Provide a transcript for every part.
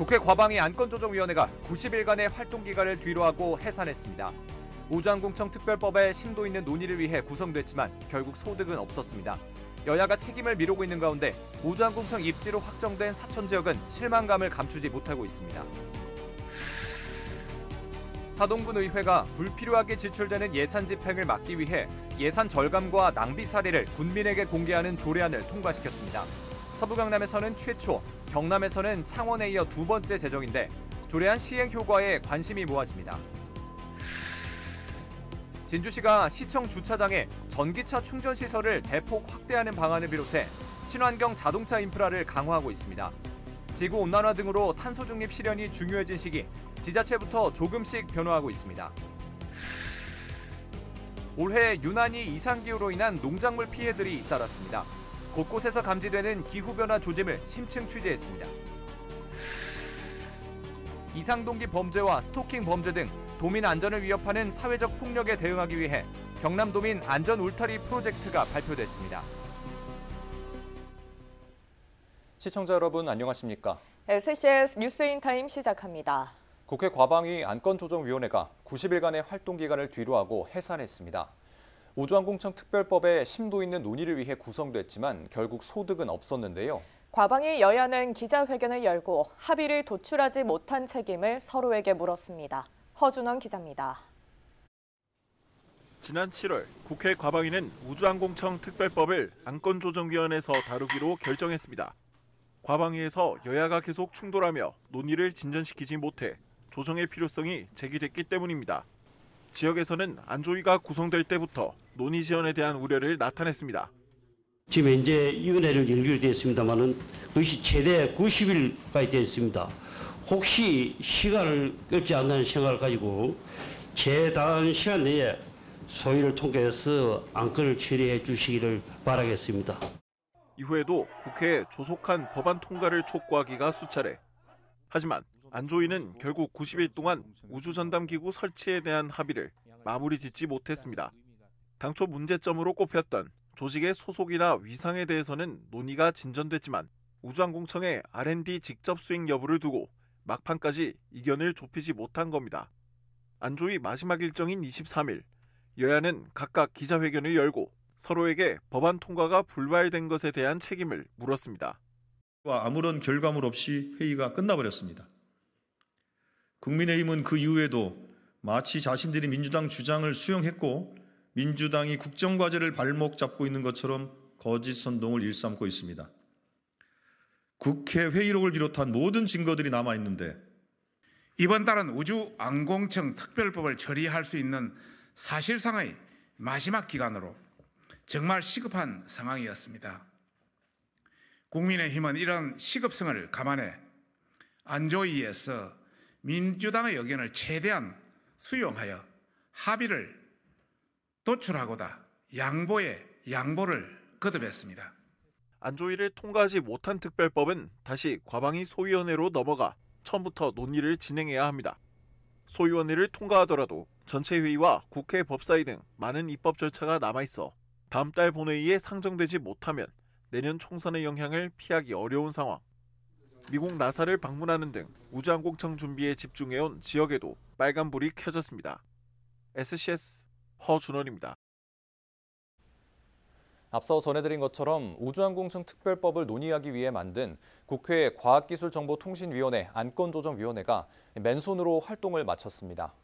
국회 과방위 안건조정위원회가 90일간의 활동기간을 뒤로하고 해산했습니다. 우주항공청 특별법의 심도 있는 논의를 위해 구성됐지만 결국 소득은 없었습니다. 여야가 책임을 미루고 있는 가운데 우주항공청 입지로 확정된 사천 지역은 실망감을 감추지 못하고 있습니다. 하동군 의회가 불필요하게 지출되는 예산 집행을 막기 위해 예산 절감과 낭비 사례를 군민에게 공개하는 조례안을 통과시켰습니다. 서부 경남에서는 최초, 경남에서는 창원에 이어 두 번째 제정인데 조례안 시행 효과에 관심이 모아집니다. 진주시가 시청 주차장에 전기차 충전 시설을 대폭 확대하는 방안을 비롯해 친환경 자동차 인프라를 강화하고 있습니다. 지구온난화 등으로 탄소 중립 실현이 중요해진 시기, 지자체부터 조금씩 변화하고 있습니다. 올해 유난히 이상기후로 인한 농작물 피해들이 잇따랐습니다. 곳곳에서 감지되는 기후변화 조짐을 심층 취재했습니다. 이상동기 범죄와 스토킹 범죄 등 도민 안전을 위협하는 사회적 폭력에 대응하기 위해 경남도민 안전 울타리 프로젝트가 발표됐습니다. 시청자 여러분 안녕하십니까? SCS 뉴스인타임 시작합니다. 국회 과방위 안건조정위원회가 90일간의 활동기간을 뒤로하고 해산했습니다. 우주항공청 특별법의 심도 있는 논의를 위해 구성됐지만 결국 소득은 없었는데요. 과방위 여야는 기자회견을 열고 합의를 도출하지 못한 책임을 서로에게 물었습니다. 허준원 기자입니다. 지난 7월 국회 과방위는 우주항공청 특별법을 안건조정위원회에서 다루기로 결정했습니다. 과방위에서 여야가 계속 충돌하며 논의를 진전시키지 못해 조정의 필요성이 제기됐기 때문입니다. 지역에서는 안조위가 구성될 때부터 논의 지연에 대한 우려를 나타냈습니다. 지금 현재 위원회를 연결되었습니다만은 그것이 최대 90일까지 되었습니다. 혹시 시간을 끌지 않는 생각을 가지고 최단 시간 내에 소위를 통해서 안건을 처리해 주시기를 바라겠습니다. 이후에도 국회에 조속한 법안 통과를 촉구하기가 수차례. 하지만 안조위는 결국 90일 동안 우주전담기구 설치에 대한 합의를 마무리 짓지 못했습니다. 당초 문제점으로 꼽혔던 조직의 소속이나 위상에 대해서는 논의가 진전됐지만 우주항공청의 R&D 직접 수행 여부를 두고 막판까지 이견을 좁히지 못한 겁니다. 안조위 마지막 일정인 23일, 여야는 각각 기자회견을 열고 서로에게 법안 통과가 불발된 것에 대한 책임을 물었습니다. 아무런 결과물 없이 회의가 끝나버렸습니다. 국민의힘은 그 이후에도 마치 자신들이 민주당 주장을 수용했고 민주당이 국정과제를 발목 잡고 있는 것처럼 거짓 선동을 일삼고 있습니다. 국회 회의록을 비롯한 모든 증거들이 남아있는데 이번 달은 우주항공청 특별법을 처리할 수 있는 사실상의 마지막 기간으로 정말 시급한 상황이었습니다. 국민의힘은 이런 시급성을 감안해 안조위에서 민주당의 의견을 최대한 수용하여 합의를 도출하고자 양보에 양보를 거듭했습니다. 안조위를 통과하지 못한 특별법은 다시 과방위 소위원회로 넘어가 처음부터 논의를 진행해야 합니다. 소위원회를 통과하더라도 전체 회의와 국회 법사위 등 많은 입법 절차가 남아있어 다음 달 본회의에 상정되지 못하면 내년 총선의 영향을 피하기 어려운 상황. 미국 나사를 방문하는 등 우주항공청 준비에 집중해온 지역에도 빨간불이 켜졌습니다. SCS 허준원입니다. 앞서 전해드린 것처럼 우주항공청 특별법을 논의하기 위해 만든 국회 과학기술정보통신위원회 안건조정위원회가 맨손으로 활동을 마쳤습니다.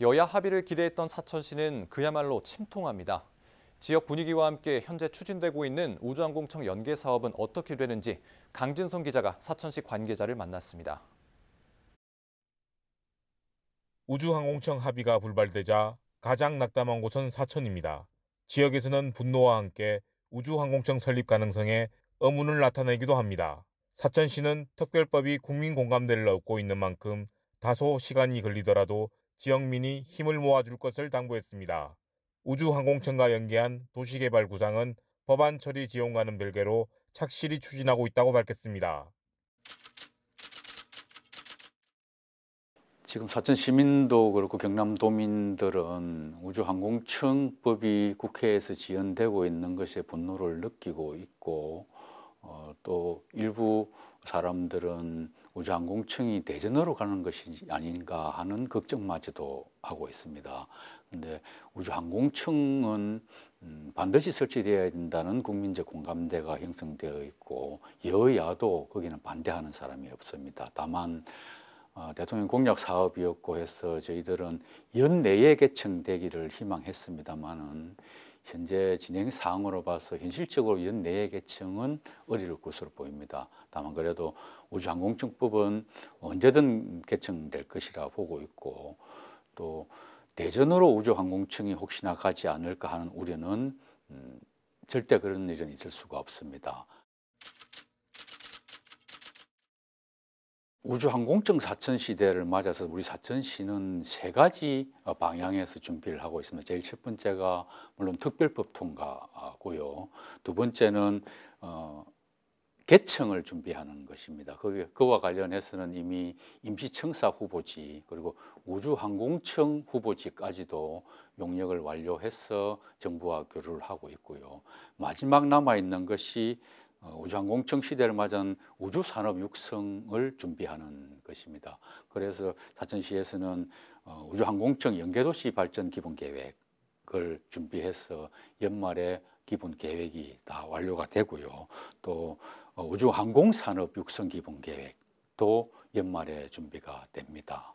여야 합의를 기대했던 사천시는 그야말로 침통합니다. 지역 분위기와 함께 현재 추진되고 있는 우주항공청 연계 사업은 어떻게 되는지 강진성 기자가 사천시 관계자를 만났습니다. 우주항공청 합의가 불발되자 가장 낙담한 곳은 사천입니다. 지역에서는 분노와 함께 우주항공청 설립 가능성에 의문을 나타내기도 합니다. 사천시는 특별법이 국민 공감대를 얻고 있는 만큼 다소 시간이 걸리더라도 지역민이 힘을 모아줄 것을 당부했습니다. 우주항공청과 연계한 도시개발 구상은 법안 처리 지원과는 별개로 착실히 추진하고 있다고 밝혔습니다. 지금 사천 시민도 그렇고 경남도민들은 우주항공청법이 국회에서 지연되고 있는 것에 분노를 느끼고 있고 또 일부 사람들은 우주항공청이 대전으로 가는 것이 아닌가 하는 걱정마저도 하고 있습니다. 그런데 우주항공청은 반드시 설치되어야 된다는 국민적 공감대가 형성되어 있고 여야도 거기는 반대하는 사람이 없습니다. 다만 대통령 공약 사업이었고 해서 저희들은 연내에 개청되기를 희망했습니다만은 현재 진행 사항으로 봐서 현실적으로 연내에 개청은 어려울 것으로 보입니다. 다만 그래도 우주항공청법은 언제든 개청될 것이라 보고 있고 또 대전으로 우주항공청이 혹시나 가지 않을까 하는 우려는 절대 그런 일은 있을 수가 없습니다. 우주항공청 사천시대를 맞아서 우리 사천시는 세 가지 방향에서 준비를 하고 있습니다. 제일 첫 번째가 물론 특별법 통과고요. 두 번째는 개청을 준비하는 것입니다. 그와 관련해서는 이미 임시청사 후보지 그리고 우주항공청 후보지까지도 용역을 완료해서 정부와 교류를 하고 있고요. 마지막 남아있는 것이 우주항공청 시대를 맞은 우주산업 육성을 준비하는 것입니다. 그래서 사천시에서는 우주항공청 연계도시 발전 기본계획을 준비해서 연말에 기본 계획이 다 완료가 되고요. 또 우주항공산업 육성 기본 계획도 연말에 준비가 됩니다.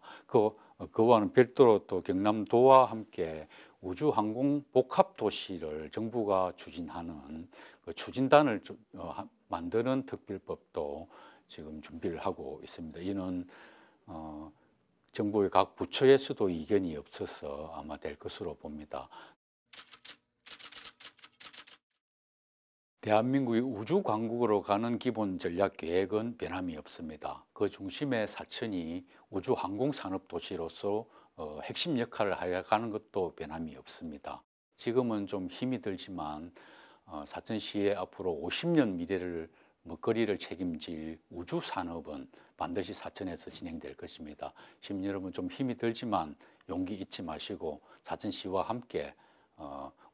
그와는 별도로 또 경남도와 함께 우주항공 복합도시를 정부가 추진하는 그 추진단을 만드는 특별법도 지금 준비를 하고 있습니다. 이는 정부의 각 부처에서도 이견이 없어서 아마 될 것으로 봅니다. 대한민국이 우주강국으로 가는 기본 전략 계획은 변함이 없습니다. 그 중심에 사천이 우주항공산업도시로서 핵심 역할을 해가는 것도 변함이 없습니다. 지금은 좀 힘이 들지만 사천시의 앞으로 50년 미래를 먹거리를 책임질 우주산업은 반드시 사천에서 진행될 것입니다. 시민 여러분 좀 힘이 들지만 용기 잊지 마시고 사천시와 함께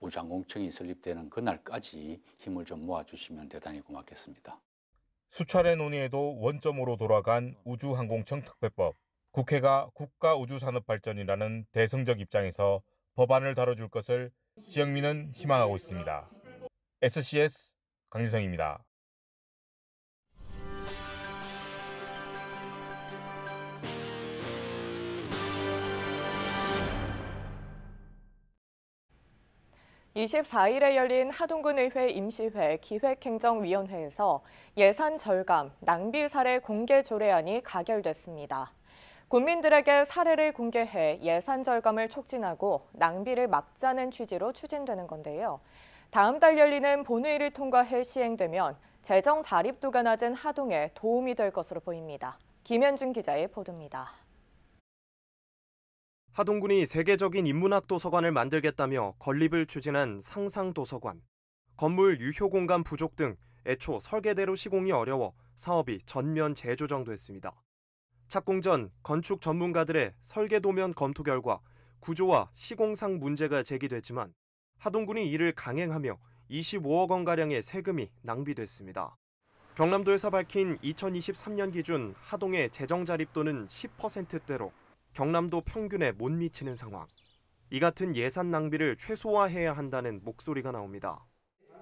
우주항공청이 설립되는 그날까지 힘을 좀 모아주시면 대단히 고맙겠습니다. 수차례 논의에도 원점으로 돌아간 우주항공청 특별법. 국회가 국가우주산업발전이라는 대승적 입장에서 법안을 다뤄줄 것을 지역민은 희망하고 있습니다. SCS 강유성입니다. (24일에) 열린 하동군의회 임시회 기획행정위원회에서 예산 절감, 낭비 사례 공개 조례안이 가결됐습니다. 국민들에게 사례를 공개해 예산 절감을 촉진하고 낭비를 막자는 취지로 추진되는 건데요. 다음 달 열리는 본회의를 통과해 시행되면 재정 자립도가 낮은 하동에 도움이 될 것으로 보입니다. 김현준 기자의 보도입니다. 하동군이 세계적인 인문학 도서관을 만들겠다며 건립을 추진한 상상도서관. 건물 유효 공간 부족 등 애초 설계대로 시공이 어려워 사업이 전면 재조정됐습니다. 착공 전 건축 전문가들의 설계도면 검토 결과 구조와 시공상 문제가 제기됐지만 하동군이 이를 강행하며 25억 원가량의 세금이 낭비됐습니다. 경남도에서 밝힌 2023년 기준 하동의 재정 자립도는 10%대로 경남도 평균에 못 미치는 상황. 이 같은 예산 낭비를 최소화해야 한다는 목소리가 나옵니다.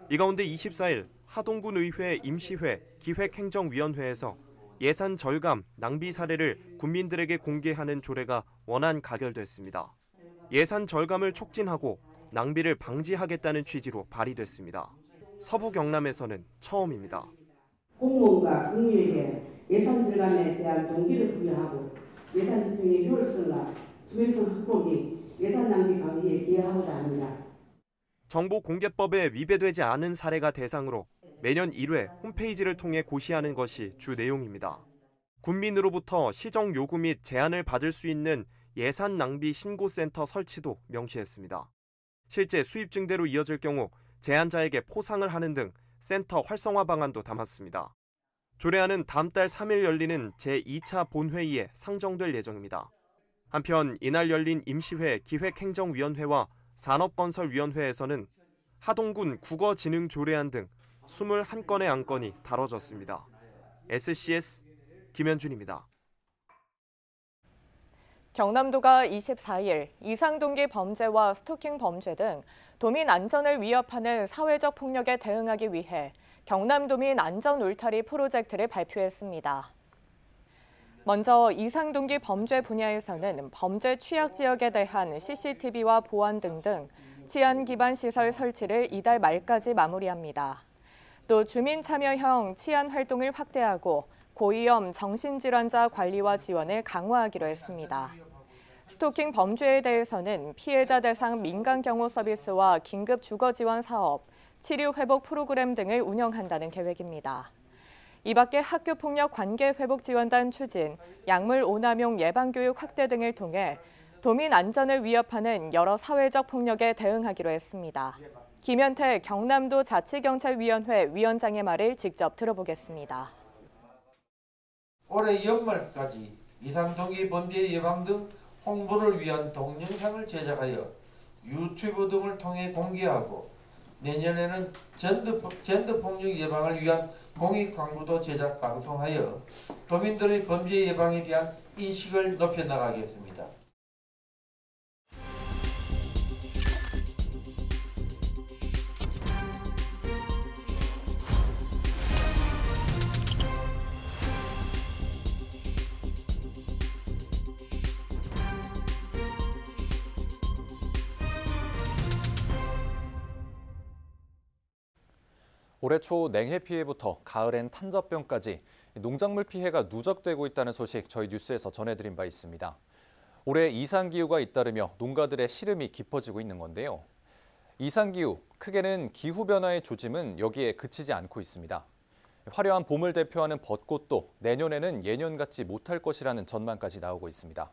이 가운데 24일 하동군 의회 임시회 기획행정위원회에서 예산 절감, 낭비 사례를 국민들에게 공개하는 조례가 원안 가결됐습니다. 예산 절감을 촉진하고 낭비를 방지하겠다는 취지로 발의됐습니다. 서부 경남에서는 처음입니다. 공무원과 국민에게 예산 절감에 대한 동기를 부여하고 예산 집행의 효율성과 투명성 확보 및 예산 낭비 방지에 기여하고자 합니다. 정보공개법에 위배되지 않은 사례가 대상으로 매년 1회 홈페이지를 통해 고시하는 것이 주 내용입니다. 국민으로부터 시정 요구 및 제안을 받을 수 있는 예산 낭비 신고센터 설치도 명시했습니다. 실제 수입 증대로 이어질 경우 제안자에게 포상을 하는 등 센터 활성화 방안도 담았습니다. 조례안은 다음 달 3일 열리는 제2차 본회의에 상정될 예정입니다. 한편 이날 열린 임시회 기획행정위원회와 산업건설위원회에서는 하동군 국어지능조례안 등 21건의 안건이 다뤄졌습니다. SCS 김현준입니다. 경남도가 24일 이상동기 범죄와 스토킹 범죄 등 도민 안전을 위협하는 사회적 폭력에 대응하기 위해 경남도민 안전 울타리 프로젝트를 발표했습니다. 먼저 이상동기 범죄 분야에서는 범죄 취약 지역에 대한 CCTV와 보안 등등 치안 기반 시설 설치를 이달 말까지 마무리합니다. 또 주민 참여형 치안 활동을 확대하고 고위험 정신질환자 관리와 지원을 강화하기로 했습니다. 스토킹 범죄에 대해서는 피해자 대상 민간 경호 서비스와 긴급 주거 지원 사업, 치료 회복 프로그램 등을 운영한다는 계획입니다. 이 밖에 학교폭력 관계회복지원단 추진, 약물 오남용 예방교육 확대 등을 통해 도민 안전을 위협하는 여러 사회적 폭력에 대응하기로 했습니다. 김현태 경남도 자치경찰위원회 위원장의 말을 직접 들어보겠습니다. 올해 연말까지 이상동기 범죄 예방 등 홍보를 위한 동영상을 제작하여 유튜브 등을 통해 공개하고 내년에는 젠더폭력 예방을 위한 공익 광고도 제작 방송하여 도민들의 범죄 예방에 대한 인식을 높여나가겠습니다. 올해 초 냉해 피해부터 가을엔 탄저병까지 농작물 피해가 누적되고 있다는 소식 저희 뉴스에서 전해드린 바 있습니다. 올해 이상기후가 잇따르며 농가들의 시름이 깊어지고 있는 건데요. 이상기후, 크게는 기후변화의 조짐은 여기에 그치지 않고 있습니다. 화려한 봄을 대표하는 벚꽃도 내년에는 예년 같지 못할 것이라는 전망까지 나오고 있습니다.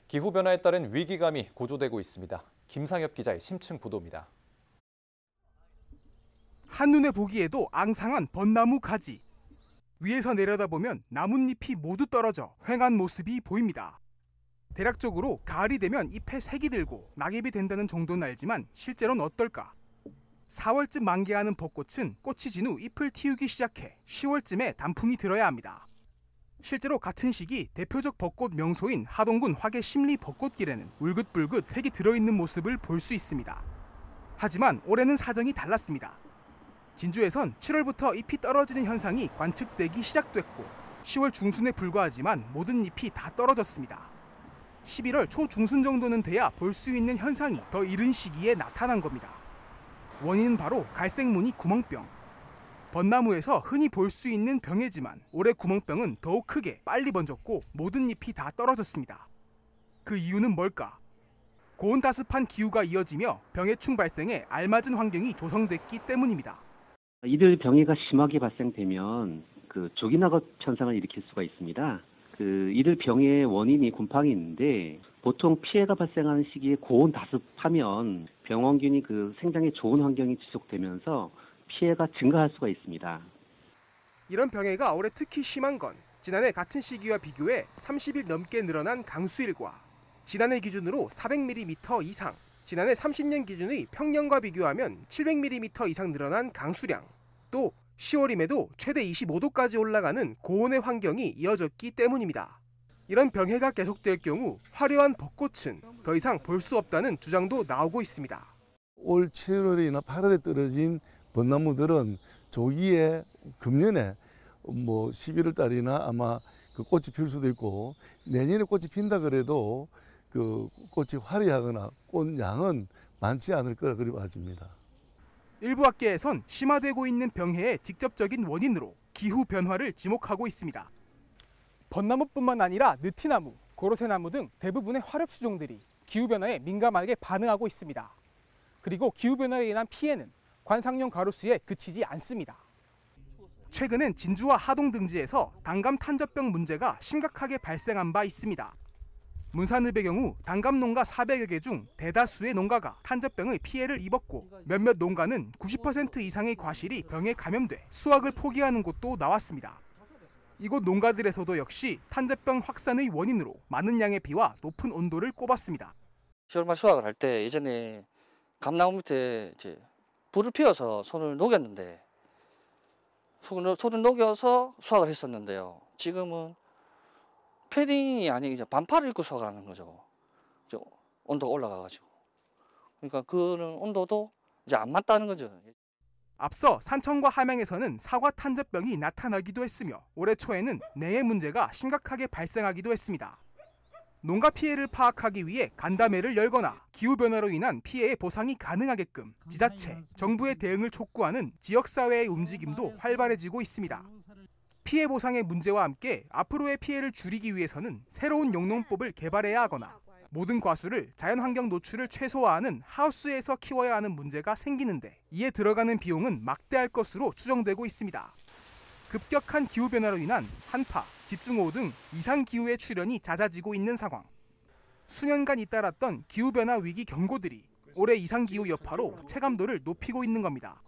기후변화에 따른 위기감이 고조되고 있습니다. 김상엽 기자의 심층 보도입니다. 한눈에 보기에도 앙상한 벚나무 가지. 위에서 내려다보면 나뭇잎이 모두 떨어져 휑한 모습이 보입니다. 대략적으로 가을이 되면 잎에 색이 들고 낙엽이 된다는 정도는 알지만 실제로는 어떨까? 4월쯤 만개하는 벚꽃은 꽃이 진 후 잎을 틔우기 시작해 10월쯤에 단풍이 들어야 합니다. 실제로 같은 시기 대표적 벚꽃 명소인 하동군 화계 심리 벚꽃길에는 울긋불긋 색이 들어있는 모습을 볼 수 있습니다. 하지만 올해는 사정이 달랐습니다. 진주에선 7월부터 잎이 떨어지는 현상이 관측되기 시작됐고 10월 중순에 불과하지만 모든 잎이 다 떨어졌습니다. 11월 초중순 정도는 돼야 볼 수 있는 현상이 더 이른 시기에 나타난 겁니다. 원인은 바로 갈색 무늬 구멍병. 벚나무에서 흔히 볼 수 있는 병이지만 올해 구멍병은 더욱 크게 빨리 번졌고 모든 잎이 다 떨어졌습니다. 그 이유는 뭘까? 고온다습한 기후가 이어지며 병해충 발생에 알맞은 환경이 조성됐기 때문입니다. 이들 병해가 심하게 발생되면 조기낙업 현상을 일으킬 수가 있습니다. 이들 병의 원인이 곰팡이 있는데 보통 피해가 발생하는 시기에 고온다습하면 병원균이 생장에 좋은 환경이 지속되면서 피해가 증가할 수가 있습니다. 이런 병해가 올해 특히 심한 건 지난해 같은 시기와 비교해 30일 넘게 늘어난 강수일과 지난해 기준으로 400mm 이상, 지난해 30년 기준의 평년과 비교하면 700mm 이상 늘어난 강수량, 또 10월임에도 최대 25도까지 올라가는 고온의 환경이 이어졌기 때문입니다. 이런 병해가 계속될 경우 화려한 벚꽃은 더 이상 볼 수 없다는 주장도 나오고 있습니다. 올 7월이나 8월에 떨어진 벚나무들은 조기에 금년에 11월 달이나 아마 꽃이 필 수도 있고 내년에 꽃이 핀다 그래도 꽃이 화려하거나 꽃양은 많지 않을 거라 그리 봐집니다. 일부 학계에선 심화되고 있는 병해의 직접적인 원인으로 기후 변화를 지목하고 있습니다. 벚나무뿐만 아니라 느티나무, 고로쇠나무 등 대부분의 화렵수종들이 기후변화에 민감하게 반응하고 있습니다. 그리고 기후변화에 인한 피해는 관상용 가로수에 그치지 않습니다. 최근엔 진주와 하동 등지에서 단감 탄저병 문제가 심각하게 발생한 바 있습니다. 문산읍의 경우 단감 농가 400여 개 중 대다수의 농가가 탄저병의 피해를 입었고 몇몇 농가는 90% 이상의 과실이 병에 감염돼 수확을 포기하는 곳도 나왔습니다. 이곳 농가들에서도 역시 탄저병 확산의 원인으로 많은 양의 비와 높은 온도를 꼽았습니다. 10월 말 수확을 할 때 예전에 감나무 밑에 불을 피워서 손을 녹였는데 손을 녹여서 수확을 했었는데요. 지금은 패딩이 아니고 이제 반팔을 입고서 가는 거죠. 온도가 올라가가지고. 그러니까 그런 온도도 이제 안 맞다는 거죠. 앞서 산청과 함양에서는 사과 탄저병이 나타나기도 했으며 올해 초에는 뇌의 문제가 심각하게 발생하기도 했습니다. 농가 피해를 파악하기 위해 간담회를 열거나 기후변화로 인한 피해의 보상이 가능하게끔 지자체, 정부의 대응을 촉구하는 지역사회의 움직임도 활발해지고 있습니다. 피해 보상의 문제와 함께 앞으로의 피해를 줄이기 위해서는 새로운 용농법을 개발해야 하거나 모든 과수를 자연환경 노출을 최소화하는 하우스에서 키워야 하는 문제가 생기는데 이에 들어가는 비용은 막대할 것으로 추정되고 있습니다. 급격한 기후변화로 인한 한파, 집중호우 등 이상기후의 출현이 잦아지고 있는 상황. 수년간 잇따랐던 기후변화 위기 경고들이 올해 이상기후 여파로 체감도를 높이고 있는 겁니다.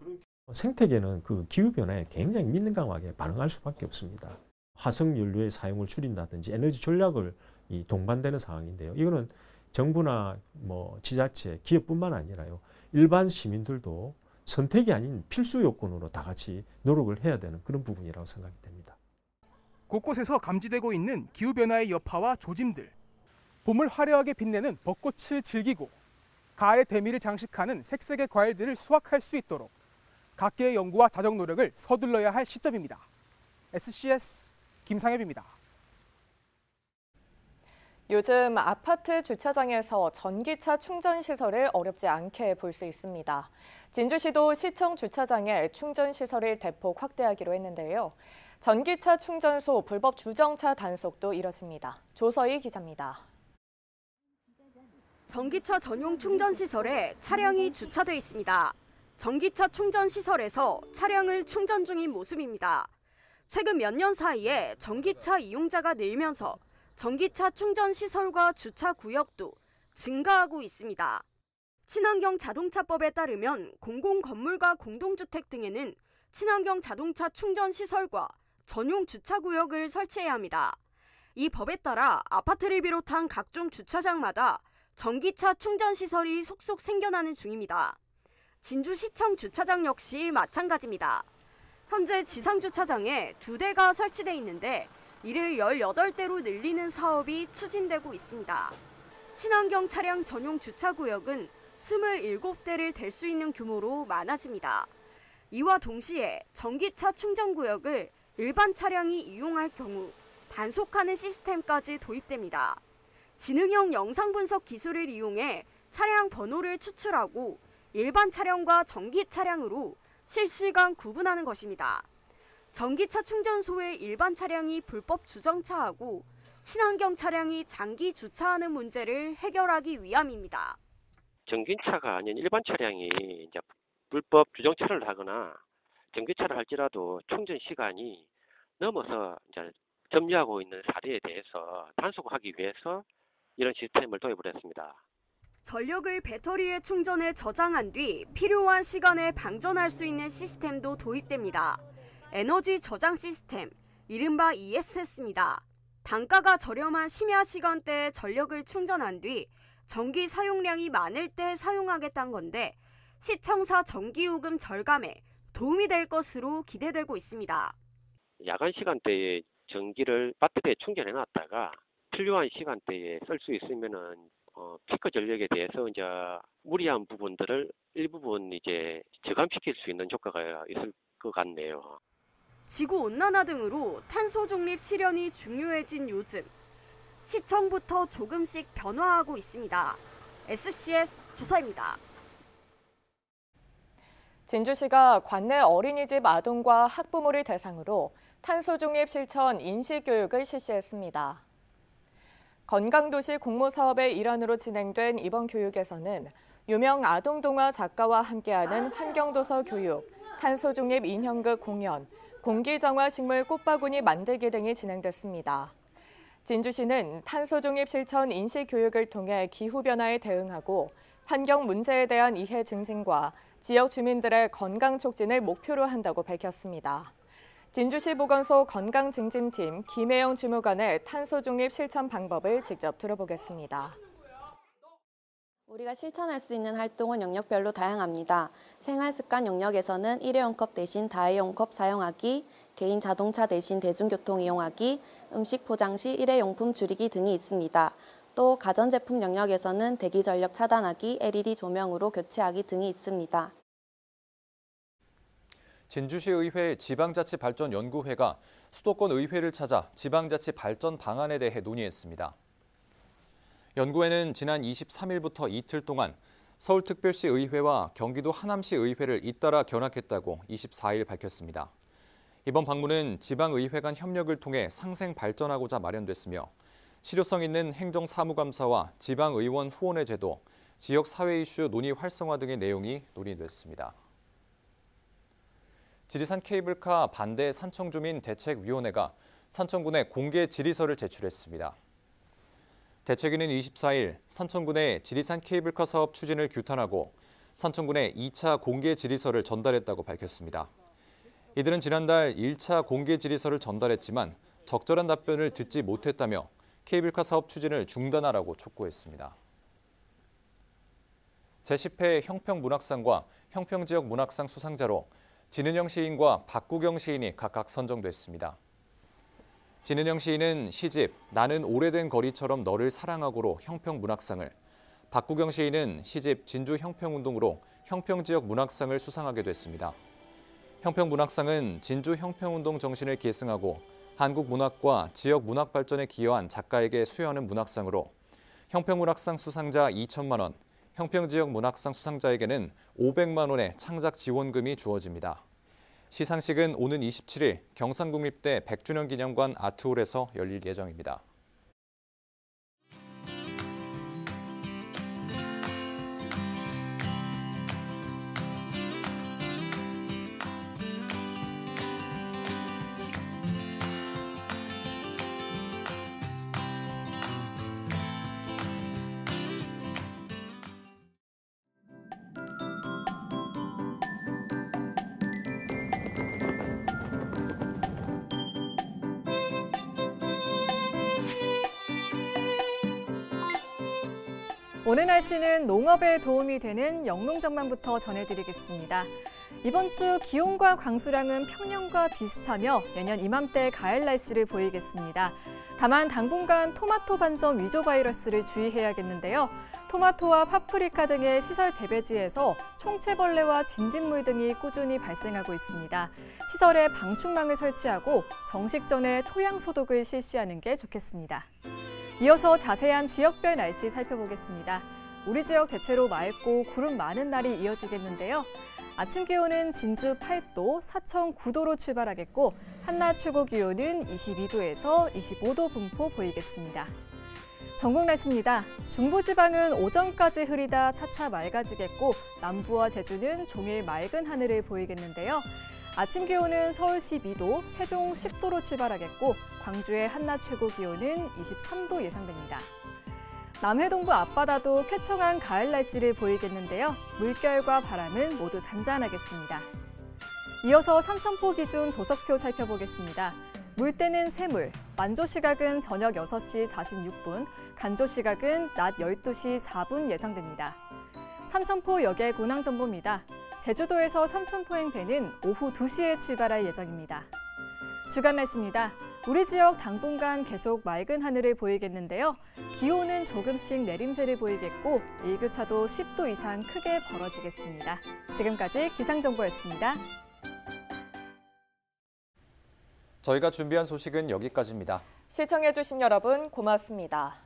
생태계는 그 기후변화에 굉장히 민감하게 반응할 수밖에 없습니다. 화석연료의 사용을 줄인다든지 에너지 전략을 동반되는 상황인데요. 이거는 정부나 지자체, 기업뿐만 아니라요. 일반 시민들도 선택이 아닌 필수 요건으로 다 같이 노력을 해야 되는 그런 부분이라고 생각이 됩니다. 곳곳에서 감지되고 있는 기후변화의 여파와 조짐들. 봄을 화려하게 빛내는 벚꽃을 즐기고 가을의 대미를 장식하는 색색의 과일들을 수확할 수 있도록 각계의 연구와 자정 노력을 서둘러야 할 시점입니다. SCS 김상엽입니다. 요즘 아파트 주차장에서 전기차 충전 시설을 어렵지 않게 볼 수 있습니다. 진주시도 시청 주차장에 충전 시설을 대폭 확대하기로 했는데요. 전기차 충전소 불법 주정차 단속도 이뤄집니다. 조서희 기자입니다. 전기차 전용 충전 시설에 차량이 주차돼 있습니다. 전기차 충전 시설에서 차량을 충전 중인 모습입니다. 최근 몇 년 사이에 전기차 이용자가 늘면서 전기차 충전 시설과 주차 구역도 증가하고 있습니다. 친환경 자동차법에 따르면 공공건물과 공동주택 등에는 친환경 자동차 충전 시설과 전용 주차 구역을 설치해야 합니다. 이 법에 따라 아파트를 비롯한 각종 주차장마다 전기차 충전 시설이 속속 생겨나는 중입니다. 진주시청 주차장 역시 마찬가지입니다. 현재 지상주차장에 2대가 설치돼 있는데 이를 18대로 늘리는 사업이 추진되고 있습니다. 친환경 차량 전용 주차구역은 27대를 댈 수 있는 규모로 많아집니다. 이와 동시에 전기차 충전구역을 일반 차량이 이용할 경우 단속하는 시스템까지 도입됩니다. 지능형 영상 분석 기술을 이용해 차량 번호를 추출하고 일반 차량과 전기 차량으로 실시간 구분하는 것입니다. 전기차 충전소에 일반 차량이 불법 주정차하고 친환경 차량이 장기 주차하는 문제를 해결하기 위함입니다. 전기차가 아닌 일반 차량이 이제 불법 주정차를 하거나 전기차를 할지라도 충전 시간이 넘어서 이제 점유하고 있는 사례에 대해서 단속하기 위해서 이런 시스템을 도입을 했습니다. 전력을 배터리에 충전해 저장한 뒤 필요한 시간에 방전할 수 있는 시스템도 도입됩니다. 에너지 저장 시스템, 이른바 ESS입니다. 단가가 저렴한 심야 시간대에 전력을 충전한 뒤 전기 사용량이 많을 때 사용하겠다는 건데 시청사 전기요금 절감에 도움이 될 것으로 기대되고 있습니다. 야간 시간대에 전기를 배터리에 충전해 놨다가 필요한 시간대에 쓸 수 있으면은 피크 전력에 대해서 이제 무리한 부분들을 일부분 이제 저감시킬 수 있는 효과가 있을 것 같네요. 지구 온난화 등으로 탄소 중립 실현이 중요해진 요즘 시청부터 조금씩 변화하고 있습니다. SCS 조사입니다. 진주시가 관내 어린이집 아동과 학부모를 대상으로 탄소 중립 실천 인식교육을 실시했습니다. 건강도시 공모사업의 일환으로 진행된 이번 교육에서는 유명 아동동화 작가와 함께하는 환경도서 교육, 탄소중립 인형극 공연, 공기정화 식물 꽃바구니 만들기 등이 진행됐습니다. 진주시는 탄소중립 실천 인식교육을 통해 기후변화에 대응하고 환경 문제에 대한 이해 증진과 지역 주민들의 건강 촉진을 목표로 한다고 밝혔습니다. 진주시 보건소 건강증진팀 김혜영 주무관의 탄소중립 실천 방법을 직접 들어보겠습니다. 우리가 실천할 수 있는 활동은 영역별로 다양합니다. 생활습관 영역에서는 일회용 컵 대신 다회용 컵 사용하기, 개인 자동차 대신 대중교통 이용하기, 음식 포장 시 일회용품 줄이기 등이 있습니다. 또 가전제품 영역에서는 대기 전력 차단하기, LED 조명으로 교체하기 등이 있습니다. 진주시의회 지방자치발전연구회가 수도권 의회를 찾아 지방자치 발전 방안에 대해 논의했습니다. 연구회는 지난 23일부터 이틀 동안 서울특별시 의회와 경기도 하남시 의회를 잇따라 견학했다고 24일 밝혔습니다. 이번 방문은 지방의회 간 협력을 통해 상생 발전하고자 마련됐으며 실효성 있는 행정사무감사와 지방의원 후원회 제도, 지역 사회 이슈 논의 활성화 등의 내용이 논의됐습니다. 지리산 케이블카 반대 산청주민 대책위원회가 산청군에 공개 질의서를 제출했습니다. 대책위는 24일 산청군에 지리산 케이블카 사업 추진을 규탄하고 산청군에 2차 공개 질의서를 전달했다고 밝혔습니다. 이들은 지난달 1차 공개 질의서를 전달했지만 적절한 답변을 듣지 못했다며 케이블카 사업 추진을 중단하라고 촉구했습니다. 제10회 형평문학상과 형평지역 문학상 수상자로 진은영 시인과 박구경 시인이 각각 선정됐습니다. 진은영 시인은 시집 나는 오래된 거리처럼 너를 사랑하고로 형평문학상을, 박구경 시인은 시집 진주 형평운동으로 형평지역 문학상을 수상하게 됐습니다. 형평문학상은 진주 형평운동 정신을 계승하고 한국 문학과 지역 문학 발전에 기여한 작가에게 수여하는 문학상으로 형평문학상 수상자 2천만 원, 형평지역 문학상 수상자에게는 500만 원의 창작 지원금이 주어집니다. 시상식은 오는 27일 경상국립대 100주년 기념관 아트홀에서 열릴 예정입니다. 오늘 날씨는 농업에 도움이 되는 영농정만부터 전해드리겠습니다. 이번 주 기온과 강수량은 평년과 비슷하며 내년 이맘때 가을 날씨를 보이겠습니다. 다만 당분간 토마토 반점 위조 바이러스를 주의해야겠는데요. 토마토와 파프리카 등의 시설 재배지에서 총체벌레와 진딧물 등이 꾸준히 발생하고 있습니다. 시설에 방충망을 설치하고 정식 전에 토양 소독을 실시하는 게 좋겠습니다. 이어서 자세한 지역별 날씨 살펴보겠습니다. 우리 지역 대체로 맑고 구름 많은 날이 이어지겠는데요. 아침 기온은 진주 8도, 사청 9도로 출발하겠고 한낮 최고 기온은 22도에서 25도 분포 보이겠습니다. 전국 날씨입니다. 중부지방은 오전까지 흐리다 차차 맑아지겠고 남부와 제주는 종일 맑은 하늘을 보이겠는데요. 아침 기온은 서울 12도, 세종 10도로 출발하겠고 광주의 한낮 최고 기온은 23도 예상됩니다. 남해동부 앞바다도 쾌청한 가을 날씨를 보이겠는데요. 물결과 바람은 모두 잔잔하겠습니다. 이어서 삼천포 기준 조석표 살펴보겠습니다. 물때는 새물, 만조 시각은 저녁 6시 46분, 간조 시각은 낮 12시 4분 예상됩니다. 삼천포 역의 군항정보입니다. 제주도에서 삼천포행 배는 오후 2시에 출발할 예정입니다. 주간 날씨입니다. 우리 지역 당분간 계속 맑은 하늘을 보이겠는데요. 기온은 조금씩 내림세를 보이겠고 일교차도 10도 이상 크게 벌어지겠습니다. 지금까지 기상정보였습니다. 저희가 준비한 소식은 여기까지입니다. 시청해주신 여러분 고맙습니다.